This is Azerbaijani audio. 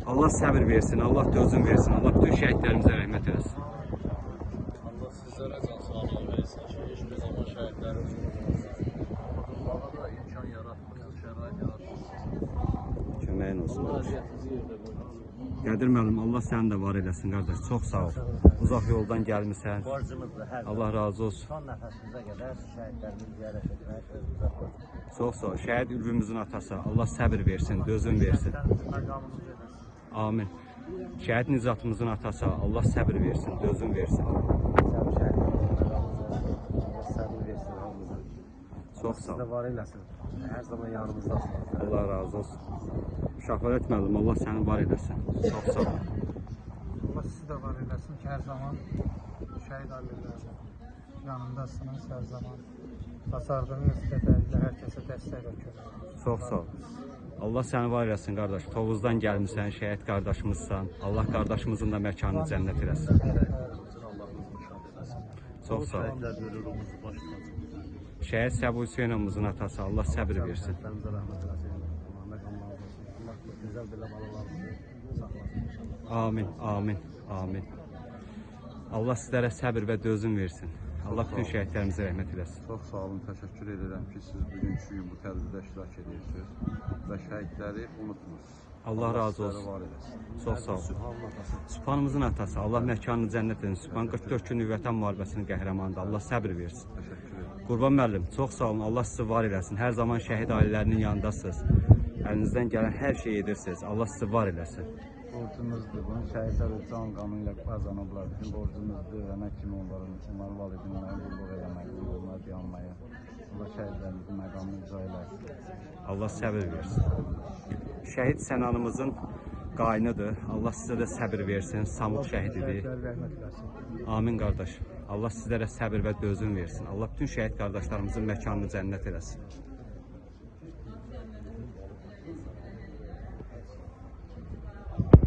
Allah səbir versin, Allah dözüm versin, Allah bütün şəhidlərimizə rəhmət eləsin. Allah sizlərə can sağlığı versin ki, hiçbir zaman şəhidlərimiz unutulmağa da imkan yaratmırsınız, şərait yaratmırsınız. Köməyin olsun. Allah əziyyətinizi yerdə qoymasın. Qədir müəllim, Allah səni də var eləsin qardaş. Çox sağ ol. Uzaq yoldan gəlmisən. Borcumuzdur hər Allah razı olsun. son nəfəsimizə qədər şəhidlərimizi ziyarət etmək özümüzə borcumuz. Çox sağ ol. Şəhid Ülvümüzün atası. Allah səbir versin, dözüm versin. Məqamımız versin. Amin. Şəhid Nicatımızın atası. Allah səbir versin, dözüm versin. Səbir şəhidlərimizin məqamımız olsun. Allah səbir versin hamımıza. Çox sağ Siz də ol. var eləsin. Hər zaman yanımızdasınız. Allah razı olsun. Şəfayət müəllim, Allah səni var eləsin. Çox sağ ol. Allah sizi də var eləsin ki, hər zaman şəhid ailələrinin yanındasınız, hər zaman basardığınız qədərilə hər kəsə dəstək və kömək. Çox sağ ol. Allah səni var eləsin qardaş. Tovuzdan gəlmisən, şəhid qardaşımızsan. Allah qardaşımızın da məkanını cənnət eləsin. Allah'ımızın şad eləsin. Çox sağ ol. Şəhidlər dönürümüzü başlasın. Şəhid Səbu Hüseynovumuzun atası. Allah səbir versin. Şəhidlərimizə rəhmət eləsin. Allah məqamlarımız olsun. Allah gözəl belə balalarımızı saxlasın. Amin, amin, amin. Allah sizlərə səbir və dözüm versin. Allah bütün şəhidlərimizə rəhmət eləsin. Çox sağ olun, təşəkkür edirəm ki, siz bugünkü gün bu tədbirdə iştirak edirsiniz və şəhidləri unutmursunuz. Allah razı olsun. sizləri var eləsin. Çox sağ ol. Sübhanımızın atası. Allah məkanını cənnət etsin. Sübhan 44 günlük vətən müharibəsinin qəhrəmanıdır. Allah səbir versin. Təşəkkür edirəm. Qurban müəllim, çox sağ olun. Allah sizi var eləsin. Hər zaman şəhid ailələrinin yanındasınız. Əlinizdən gələn hər şeyi edirsiniz. Allah sizi var eləsin. Borcumuzdur. Bunu şəhidlər öz can qanı ilə qazanıblar. Bizim borcumuzdur. Öləmək kimi onların valideynlərini qulluq eləmək, onları dayanmaya. Allah şəhidlərimizin məqamını icra eləsin. Allah səbir versin. Şəhid Sənanımızın qaynıdır. Allah sizə də səbir versin. Samut şəhididir. Rəhmət eləsin. Amin qardaş. Allah sizlərə səbir və dözüm versin. Allah bütün şəhid qardaşlarımızın məkanını cənnət eləsin.